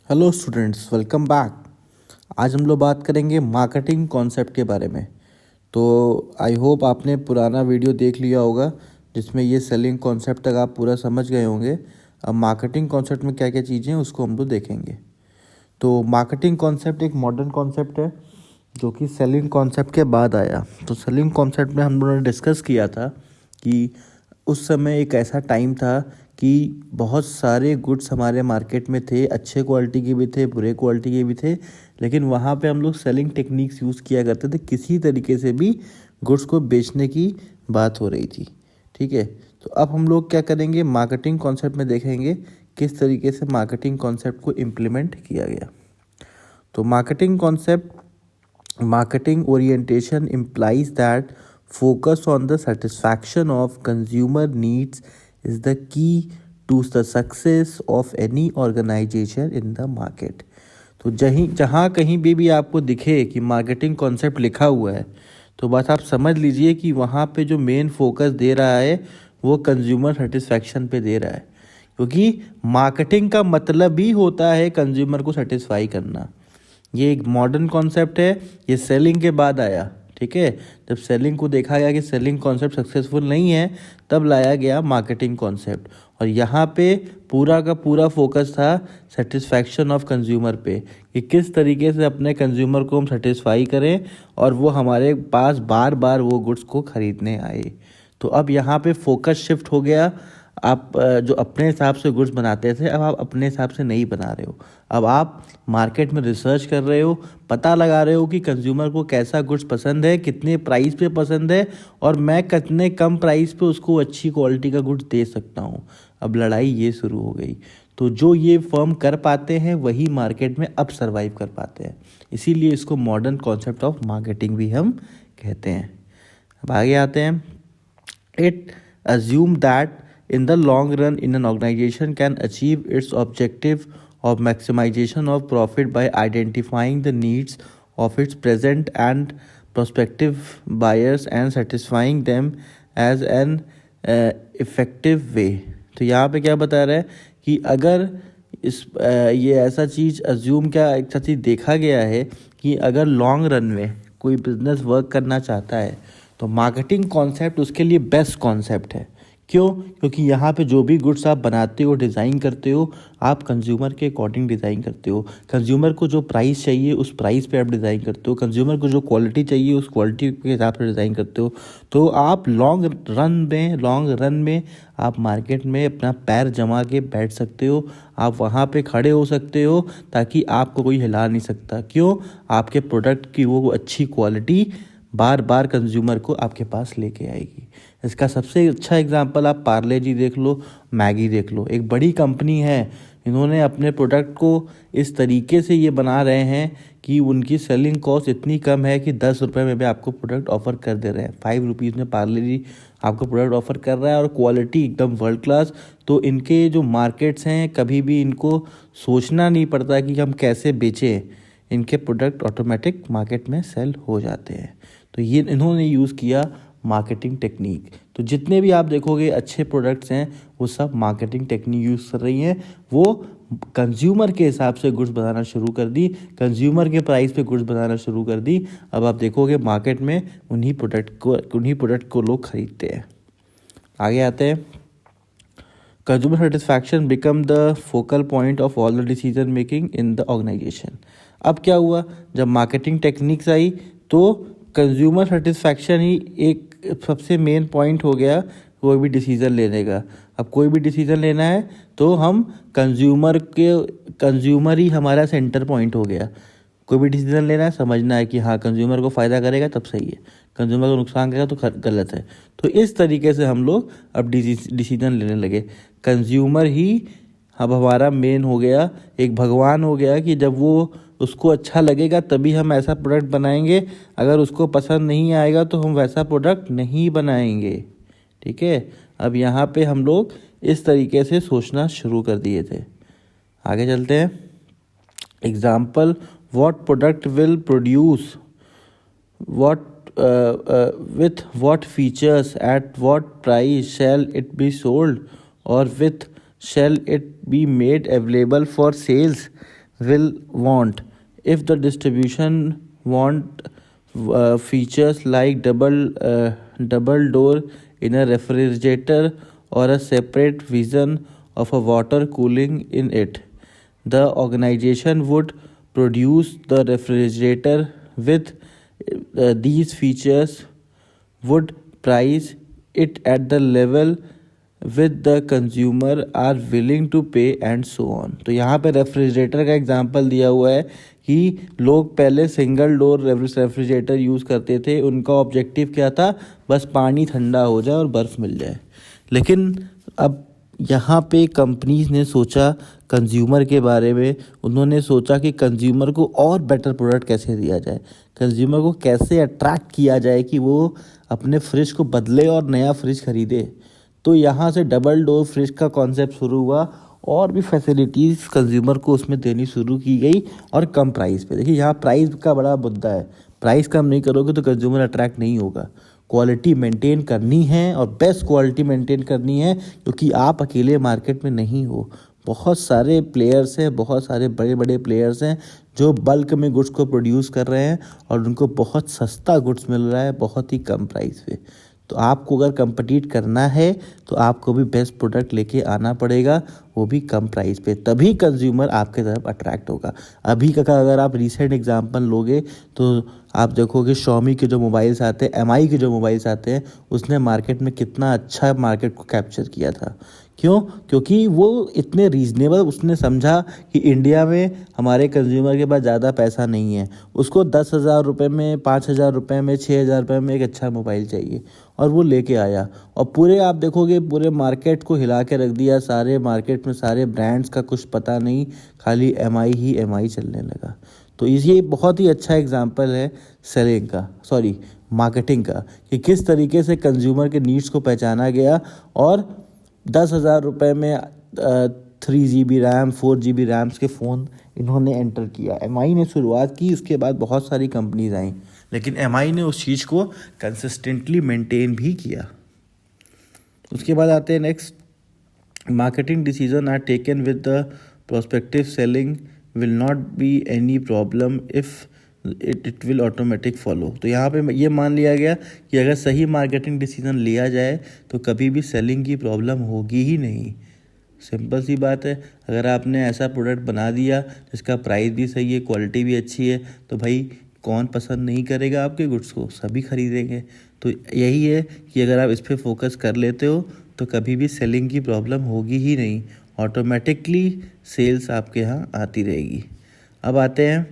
Hello students, welcome back. आज हम लोग बात करेंगे मार्केटिंग कॉन्सेप्ट के बारे में। तो आई होप आपने पुराना वीडियो देख लिया होगा जिसमें ये सेलिंग कॉन्सेप्ट तक आप पूरा समझ गए होंगे। अब मार्केटिंग कॉन्सेप्ट में क्या क्या चीज़ें हैं उसको हम लोग देखेंगे। तो मार्केटिंग कॉन्सेप्ट एक मॉडर्न कॉन्सेप्ट है जो कि सेलिंग कॉन्सेप्ट के बाद आया। तो सेलिंग कॉन्सेप्ट में हम लोगों ने डिस्कस किया था कि उस समय एक ऐसा टाइम था कि बहुत सारे गुड्स हमारे मार्केट में थे, अच्छे क्वालिटी के भी थे, बुरे क्वालिटी के भी थे, लेकिन वहाँ पे हम लोग सेलिंग टेक्निक्स यूज़ किया करते थे। किसी तरीके से भी गुड्स को बेचने की बात हो रही थी, ठीक है। तो अब हम लोग क्या करेंगे, मार्केटिंग कॉन्सेप्ट में देखेंगे किस तरीके से मार्केटिंग कॉन्सेप्ट को इम्प्लीमेंट किया गया। तो marketing orientation implies that focus on the satisfaction of consumer needs is the key to the success of any organization in the market. तो जहाँ कहीं भी आपको दिखे कि मार्केटिंग कॉन्सेप्ट लिखा हुआ है तो बस आप समझ लीजिए कि वहाँ पे जो मेन फोकस दे रहा है वो कंज्यूमर सेटिस्फैक्शन पे दे रहा है, क्योंकि मार्केटिंग का मतलब ही होता है कंज्यूमर को सेटिस्फाई करना। ये एक मॉडर्न कॉन्सेप्ट है, ये सेलिंग के बाद आया, ठीक है। जब सेलिंग को देखा गया कि सेलिंग कॉन्सेप्ट सक्सेसफुल नहीं है तब लाया गया मार्केटिंग कॉन्सेप्ट, और यहाँ पे पूरा का पूरा फोकस था सेटिस्फैक्शन ऑफ कंज्यूमर पे कि किस तरीके से अपने कंज्यूमर को हम सेटिस्फाई करें और वो हमारे पास बार बार वो गुड्स को ख़रीदने आए। तो अब यहाँ पे फोकस शिफ्ट हो गया। आप जो अपने हिसाब से गुड्स बनाते थे अब आप अपने हिसाब से नहीं बना रहे हो। अब आप मार्केट में रिसर्च कर रहे हो, पता लगा रहे हो कि कंज्यूमर को कैसा गुड्स पसंद है, कितने प्राइस पे पसंद है और मैं कितने कम प्राइस पे उसको अच्छी क्वालिटी का गुड्स दे सकता हूँ। अब लड़ाई ये शुरू हो गई। तो जो ये फर्म कर पाते हैं वही मार्केट में अब सर्वाइव कर पाते हैं, इसीलिए इसको मॉडर्न कॉन्सेप्ट ऑफ मार्केटिंग भी हम कहते हैं। अब आगे आते हैं। It assume that in the long run in an organization can achieve its objective of maximization of profit by identifying the needs of its present and prospective buyers and satisfying them as an effective way। तो यहाँ पे क्या बता रहा है कि अगर ये ऐसा चीज़ अज्यूम क्या ऐसा चीज़ देखा गया है कि अगर लॉन्ग रन में कोई बिजनेस वर्क करना चाहता है तो मार्केटिंग कॉन्सेप्ट उसके लिए बेस्ट कॉन्सेप्ट है। क्यों? क्योंकि यहाँ पे जो भी गुड्स आप बनाते हो, डिज़ाइन करते हो, आप कंज्यूमर के अकॉर्डिंग डिज़ाइन करते हो। कंज्यूमर को जो प्राइस चाहिए उस प्राइस पे आप डिज़ाइन करते हो, कंज्यूमर को जो क्वालिटी चाहिए उस क्वालिटी के हिसाब से डिज़ाइन करते हो। तो आप लॉन्ग रन में आप मार्केट में अपना पैर जमा के बैठ सकते हो, आप वहाँ पे खड़े हो सकते हो ताकि आपको कोई हिला नहीं सकता। क्यों? आपके प्रोडक्ट की वो अच्छी क्वालिटी बार बार कंज्यूमर को आपके पास लेके आएगी। इसका सबसे अच्छा एग्जांपल आप पार्ले जी देख लो, मैगी देख लो। एक बड़ी कंपनी है, इन्होंने अपने प्रोडक्ट को इस तरीके से ये बना रहे हैं कि उनकी सेलिंग कॉस्ट इतनी कम है कि 10 रुपये में भी आपको प्रोडक्ट ऑफर कर दे रहे हैं। 5 रुपीज़ में पार्ले जी आपको प्रोडक्ट ऑफर कर रहा है और क्वालिटी एकदम वर्ल्ड क्लास। तो इनके जो मार्केट्स हैं कभी भी इनको सोचना नहीं पड़ता कि हम कैसे बेचें, इनके प्रोडक्ट ऑटोमेटिक मार्केट में सेल हो जाते हैं। तो ये इन्होंने यूज़ किया मार्केटिंग टेक्निक। तो जितने भी आप देखोगे अच्छे प्रोडक्ट्स हैं वो सब मार्केटिंग टेक्निक यूज़ कर रही हैं। वो कंज्यूमर के हिसाब से गुड्स बनाना शुरू कर दी, कंज्यूमर के प्राइस पे गुड्स बनाना शुरू कर दी। अब आप देखोगे मार्केट में उन्हीं प्रोडक्ट को लोग खरीदते हैं। आगे आते हैं। Consumer satisfaction become the focal point of all the decision making in the organisation. अब क्या हुआ, जब मार्केटिंग टेक्निक्स आई तो कंज्यूमर सेटिस्फैक्शन ही एक सबसे मेन पॉइंट हो गया कोई भी डिसीज़न लेने का। अब कोई भी डिसीज़न लेना है तो हम कंज्यूमर ही हमारा सेंटर पॉइंट हो गया। कोई भी डिसीज़न लेना है, समझना है कि हाँ कंज्यूमर को फ़ायदा करेगा तब सही है, कंज्यूमर को नुकसान करेगा तो गलत है। तो इस तरीके से हम लोग अब डिसीज़न लेने लगे। कंज्यूमर ही अब हमारा मेन हो गया, एक भगवान हो गया कि जब वो उसको अच्छा लगेगा तभी हम ऐसा प्रोडक्ट बनाएंगे, अगर उसको पसंद नहीं आएगा तो हम वैसा प्रोडक्ट नहीं बनाएंगे, ठीक है। अब यहाँ पे हम लोग इस तरीके से सोचना शुरू कर दिए थे। आगे चलते हैं। Example, what product will produce with what features at what price shall it be sold or with shall it be made available for sales will want. If the distribution want features like double door in a refrigerator or a separate vision of a water cooling in it, the organization would produce the refrigerator with these features, would price it at the level with the consumer are willing to pay and so on. तो यहाँ पे refrigerator का example दिया हुआ है कि लोग पहले सिंगल डोर रेफ्रिजरेटर यूज़ करते थे, उनका ऑब्जेक्टिव क्या था, बस पानी ठंडा हो जाए और बर्फ़ मिल जाए। लेकिन अब यहाँ पे कंपनीज ने सोचा कंज्यूमर के बारे में, उन्होंने सोचा कि कंज्यूमर को और बेटर प्रोडक्ट कैसे दिया जाए, कंज्यूमर को कैसे अट्रैक्ट किया जाए कि वो अपने फ्रिज को बदले और नया फ्रिज खरीदे। तो यहाँ से डबल डोर फ्रिज का कॉन्सेप्ट शुरू हुआ और भी फैसिलिटीज़ कंज्यूमर को उसमें देनी शुरू की गई और कम प्राइस पे। देखिए यहाँ प्राइस का बड़ा मुद्दा है, प्राइस कम नहीं करोगे तो कंज्यूमर अट्रैक्ट नहीं होगा। क्वालिटी मेंटेन करनी है और बेस्ट क्वालिटी मेंटेन करनी है, क्योंकि आप अकेले मार्केट में नहीं हो, बहुत सारे प्लेयर्स हैं, बहुत सारे बड़े बड़े प्लेयर्स हैं जो बल्क में गुड्स को प्रोड्यूस कर रहे हैं और उनको बहुत सस्ता गुड्स मिल रहा है बहुत ही कम प्राइस पे। तो आपको अगर कम्पीट करना है तो आपको भी बेस्ट प्रोडक्ट लेके आना पड़ेगा, वो भी कम प्राइस पे, तभी कंज्यूमर आपके तरफ अट्रैक्ट होगा। अभी का अगर आप रिसेंट एग्जांपल लोगे तो आप देखोगे Xiaomi के जो मोबाइल्स आते हैं, MI के जो मोबाइल्स आते हैं, उसने मार्केट में कितना अच्छा मार्केट को कैप्चर किया था। क्यों? क्योंकि वो इतने रीज़नेबल, उसने समझा कि इंडिया में हमारे कंज्यूमर के पास ज़्यादा पैसा नहीं है, उसको 10,000 रुपये में, 5,000 रुपये में, 6,000 रुपये में एक अच्छा मोबाइल चाहिए और वो लेके आया और पूरे आप देखोगे पूरे मार्केट को हिला के रख दिया। सारे मार्केट में सारे ब्रांड्स का कुछ पता नहीं, खाली MI ही MI चलने लगा। तो ये बहुत ही अच्छा एग्जांपल है सेलिंग का, सॉरी मार्केटिंग का, कि किस तरीके से कंज्यूमर के नीड्स को पहचाना गया और 10,000 रुपये में 3 GB रैम 4 GB रैम्स के फ़ोन इन्होंने एंटर किया। MI ने शुरुआत की, उसके बाद बहुत सारी कंपनीज आई, लेकिन MI ने उस चीज़ को कंसिस्टेंटली मेंटेन भी किया। उसके बाद आते हैं next, marketing decision are taken with the prospective selling will not be any problem if it will automatic follow. तो यहाँ पे ये मान लिया गया कि अगर सही मार्केटिंग डिसीजन लिया जाए तो कभी भी सेलिंग की प्रॉब्लम होगी ही नहीं। सिंपल सी बात है, अगर आपने ऐसा प्रोडक्ट बना दिया जिसका प्राइस भी सही है, क्वालिटी भी अच्छी है, तो भाई कौन पसंद नहीं करेगा आपके गुड्स को, सभी खरीदेंगे। तो यही है कि अगर आप इस पर फोकस कर लेते हो तो कभी भी सेलिंग की प्रॉब्लम होगी ही नहीं, ऑटोमेटिकली सेल्स आपके यहाँ आती रहेगी। अब आते हैं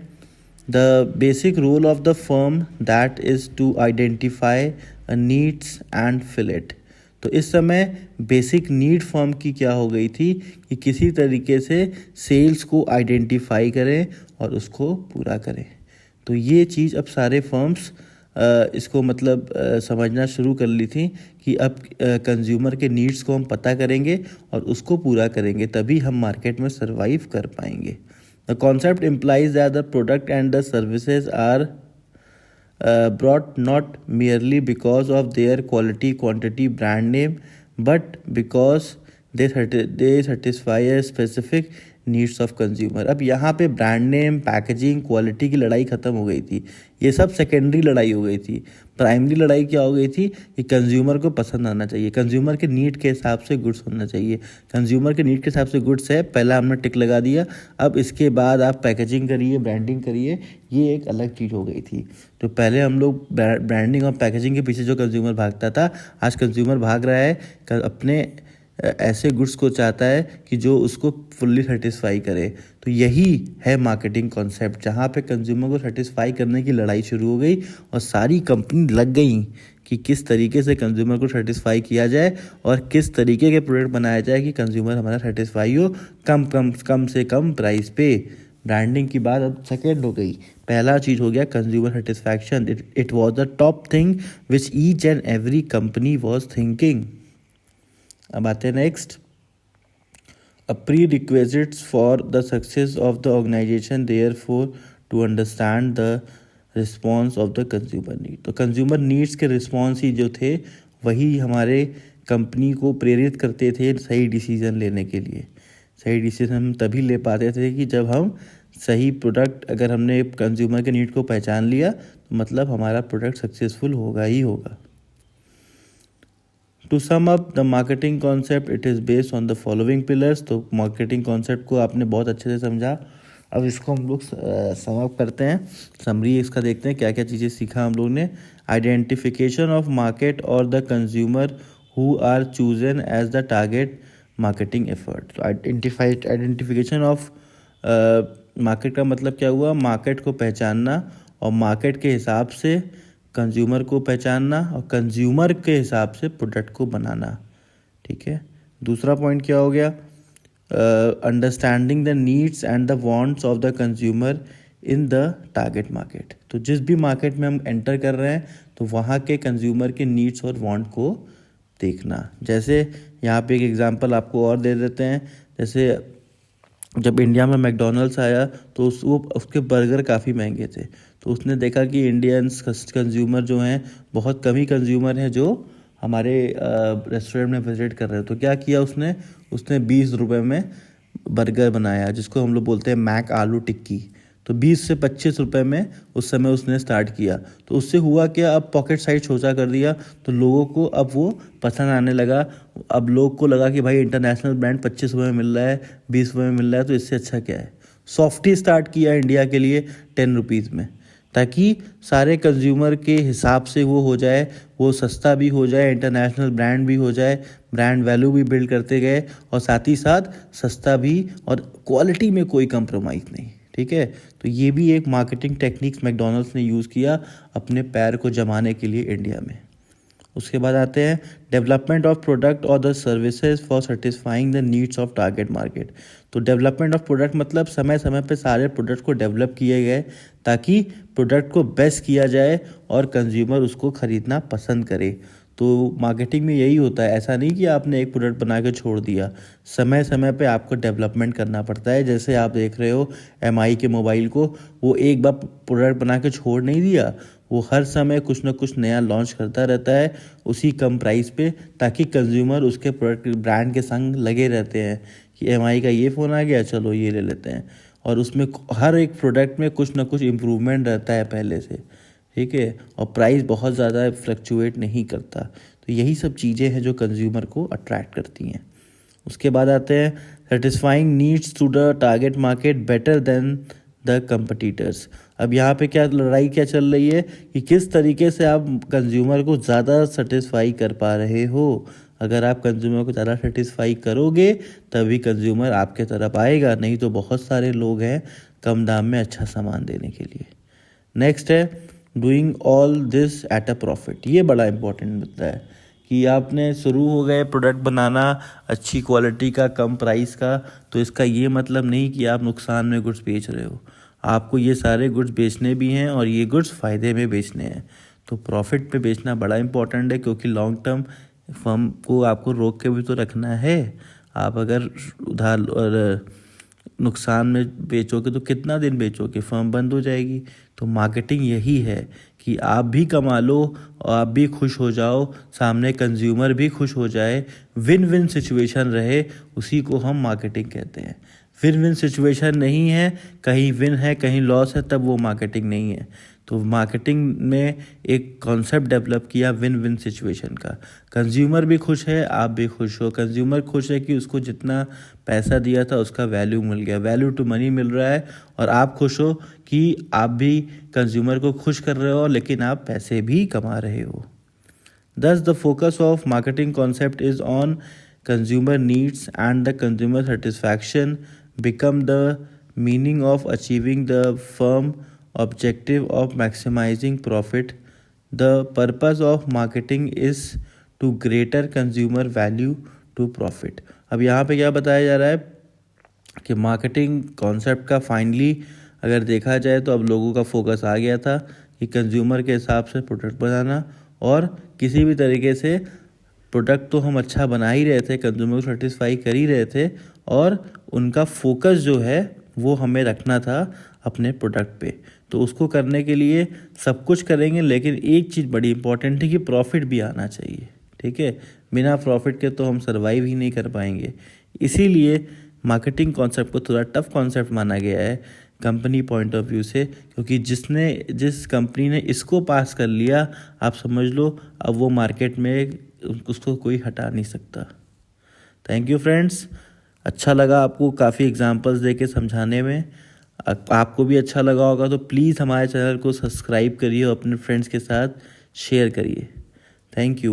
the basic role of the firm, that is to identify a needs and fill it. तो इस समय बेसिक नीड फर्म की क्या हो गई थी कि किसी तरीके से सेल्स को आइडेंटिफाई करें और उसको पूरा करें। तो ये चीज़ अब सारे फर्म्स इसको मतलब समझना शुरू कर ली थी कि अब कंज्यूमर के नीड्स को हम पता करेंगे और उसको पूरा करेंगे, तभी हम मार्केट में सर्वाइव कर पाएंगे। The concept implies that the product and the services are brought not merely because of their quality, quantity, brand name, but because they satisfy a specific needs of consumer. अब यहाँ पे brand name, packaging, quality की लड़ाई ख़त्म हो गई थी, ये सब सेकेंडरी लड़ाई हो गई थी। प्राइमरी लड़ाई क्या हो गई थी कि कंज्यूमर को पसंद आना चाहिए, कंज्यूमर के नीड के हिसाब से गुड्स होना चाहिए। कंज्यूमर के नीड के हिसाब से गुड्स है, पहला हमने टिक लगा दिया, अब इसके बाद आप पैकेजिंग करिए, ब्रांडिंग करिए, ये एक अलग चीज़ हो गई थी। तो पहले हम लोग ब्रांडिंग और पैकेजिंग के पीछे जो कंज्यूमर भागता था, आज कंज्यूमर भाग रहा है अपने ऐसे गुड्स को चाहता है कि जो उसको फुल्ली सेटिस्फाई करे। तो यही है मार्केटिंग कॉन्सेप्ट, जहाँ पे कंज्यूमर को सेटिस्फाई करने की लड़ाई शुरू हो गई और सारी कंपनी लग गई कि किस तरीके से कंज्यूमर को सेटिस्फाई किया जाए और किस तरीके के प्रोडक्ट बनाया जाए कि कंज्यूमर हमारा सेटिस्फाई हो कम से कम प्राइस पे। ब्रांडिंग की बात अब सेकेंड हो गई, पहला चीज़ हो गया consumer satisfaction. It was the top thing which each and every company was thinking. अब आते हैं next, a prerequisites for the success of the organisation therefore to understand the response of the consumer need. तो consumer needs के response ही जो थे वही हमारे कंपनी को प्रेरित करते थे सही डिसीज़न लेने के लिए। सही डिसीज़न हम तभी ले पाते थे कि जब हम सही प्रोडक्ट, अगर हमने कंज्यूमर के नीड को पहचान लिया तो मतलब हमारा प्रोडक्ट सक्सेसफुल होगा ही होगा। To sum up the marketing concept, it is based on the following pillars. तो मार्केटिंग कॉन्सेप्ट को आपने बहुत अच्छे से समझा। अब इसको हम लोग सम अप करते हैं, समरी इसका देखते हैं क्या क्या चीज़ें सीखा हम लोग ने। आइडेंटिफिकेशन ऑफ मार्केट और the consumer who are chosen as the target marketing effort. तो आइडेंटिफिकेशन ऑफ मार्केट का मतलब क्या हुआ, मार्केट को पहचानना और मार्केट के हिसाब से कंज्यूमर को पहचानना और कंज्यूमर के हिसाब से प्रोडक्ट को बनाना। ठीक है, दूसरा पॉइंट क्या हो गया, understanding the needs and the wants of the consumer in the target market. तो जिस भी मार्केट में हम एंटर कर रहे हैं तो वहाँ के कंज्यूमर के नीड्स और वांट को देखना। जैसे यहाँ पे एक एग्जांपल आपको और दे देते हैं, जैसे जब इंडिया में मैकडोनल्ड्स आया तो उसके बर्गर काफ़ी महंगे थे। तो उसने देखा कि इंडियंस कंज्यूमर जो हैं, बहुत कम ही कंज्यूमर हैं जो हमारे रेस्टोरेंट में विजिट कर रहे हैं। तो क्या किया उसने 20 रुपये में बर्गर बनाया, जिसको हम लोग बोलते हैं मैक आलू टिक्की। तो 20 से 25 रुपये में उस समय उसने स्टार्ट किया। तो उससे हुआ क्या, अब पॉकेट साइज छोटा कर दिया तो लोगों को अब वो पसंद आने लगा। अब लोग को लगा कि भाई इंटरनेशनल ब्रांड 25 रुपये में मिल रहा है, 20 रुपये में मिल रहा है, तो इससे अच्छा क्या है। सॉफ्टी स्टार्ट किया इंडिया के लिए 10 रुपीज़ में, ताकि सारे कंज्यूमर के हिसाब से वो हो जाए, वो सस्ता भी हो जाए, इंटरनेशनल ब्रांड भी हो जाए, ब्रांड वैल्यू भी बिल्ड करते गए और साथ ही साथ सस्ता भी और क्वालिटी में कोई कंप्रोमाइज़ नहीं। ठीक है, तो ये भी एक मार्केटिंग टेक्निक्स मैकडोनल्ड्स ने यूज़ किया अपने पैर को जमाने के लिए इंडिया में। उसके बाद आते हैं डेवलपमेंट ऑफ प्रोडक्ट और the services for satisfying the needs of target market. तो डेवलपमेंट ऑफ प्रोडक्ट मतलब समय समय पे सारे प्रोडक्ट को डेवलप किए गए ताकि प्रोडक्ट को बेस्ट किया जाए और कंज्यूमर उसको ख़रीदना पसंद करे। तो मार्केटिंग में यही होता है, ऐसा नहीं कि आपने एक प्रोडक्ट बना के छोड़ दिया, समय समय पे आपको डेवलपमेंट करना पड़ता है। जैसे आप देख रहे हो MI के मोबाइल को, वो एक बार प्रोडक्ट बना के छोड़ नहीं दिया, वो हर समय कुछ ना कुछ नया लॉन्च करता रहता है उसी कम प्राइस पे, ताकि कंज्यूमर उसके प्रोडक्ट ब्रांड के संग लगे रहते हैं कि MI का ये फ़ोन आ गया, चलो ये ले लेते हैं। और उसमें हर एक प्रोडक्ट में कुछ ना कुछ इम्प्रूवमेंट रहता है पहले से। ठीक है, और प्राइस बहुत ज़्यादा फ्लक्चुएट नहीं करता। तो यही सब चीज़ें हैं जो कंज्यूमर को अट्रैक्ट करती हैं। उसके बाद आते हैं satisfying needs to the target market better than the competitors. अब यहाँ पे क्या लड़ाई क्या चल रही है कि किस तरीके से आप कंज्यूमर को ज़्यादा सेटिस्फाई कर पा रहे हो। अगर आप कंज्यूमर को ज़्यादा सेटिस्फाई करोगे तभी कंज्यूमर आपके तरफ आएगा, नहीं तो बहुत सारे लोग हैं कम दाम में अच्छा सामान देने के लिए। नेक्स्ट है doing all this at a profit. ये बड़ा इंपॉर्टेंट होता है कि आपने शुरू हो गए प्रोडक्ट बनाना अच्छी क्वालिटी का, कम प्राइस का, तो इसका ये मतलब नहीं कि आप नुकसान में गुड्स बेच रहे हो। आपको ये सारे गुड्स बेचने भी हैं और ये गुड्स फ़ायदे में बेचने हैं। तो प्रॉफिट पे बेचना बड़ा इंपॉर्टेंट है, क्योंकि लॉन्ग टर्म फर्म को आपको रोक के भी तो रखना है। आप अगर उधार और नुकसान में बेचोगे तो कितना दिन बेचोगे, फर्म बंद हो जाएगी। तो मार्केटिंग यही है कि आप भी कमा लो और आप भी खुश हो जाओ, सामने कंज्यूमर भी खुश हो जाए, विन विन सिचुएशन रहे, उसी को हम मार्केटिंग कहते हैं। विन विन सिचुएशन नहीं है, कहीं विन है कहीं लॉस है, तब वो मार्केटिंग नहीं है। तो मार्केटिंग में एक कॉन्सेप्ट डेवलप किया विन विन सिचुएशन का। कंज्यूमर भी खुश है, आप भी खुश हो। कंज्यूमर खुश है कि उसको जितना पैसा दिया था उसका वैल्यू मिल गया, वैल्यू टू मनी मिल रहा है, और आप खुश हो कि आप भी कंज्यूमर को खुश कर रहे हो लेकिन आप पैसे भी कमा रहे हो। Thus, the focus of marketing concept is on consumer needs, and the consumer satisfaction become the meaning of achieving the firm objective of maximizing profit. The purpose of marketing is to greater consumer value to profit. अब यहाँ पे क्या बताया जा रहा है कि marketing concept का फाइनली अगर देखा जाए तो अब लोगों का फोकस आ गया था कि कंज्यूमर के हिसाब से प्रोडक्ट बनाना, और किसी भी तरीके से प्रोडक्ट तो हम अच्छा बना ही रहे थे, कंज्यूमर को सेटिस्फाई कर ही रहे थे, और उनका फोकस जो है वो हमें रखना था अपने प्रोडक्ट पे। तो उसको करने के लिए सब कुछ करेंगे, लेकिन एक चीज़ बड़ी इंपॉर्टेंट है कि प्रॉफिट भी आना चाहिए। ठीक है, बिना प्रॉफिट के तो हम सर्वाइव ही नहीं कर पाएंगे। इसीलिए मार्केटिंग कॉन्सेप्ट को थोड़ा टफ कॉन्सेप्ट माना गया है कंपनी पॉइंट ऑफ व्यू से, क्योंकि जिस कंपनी ने इसको पास कर लिया, आप समझ लो अब वो मार्केट में उसको कोई हटा नहीं सकता। थैंक यू फ्रेंड्स, अच्छा लगा आपको काफ़ी एग्जांपल्स देके समझाने में। आपको भी अच्छा लगा होगा तो प्लीज़ हमारे चैनल को सब्सक्राइब करिए और अपने फ्रेंड्स के साथ शेयर करिए। Thank you.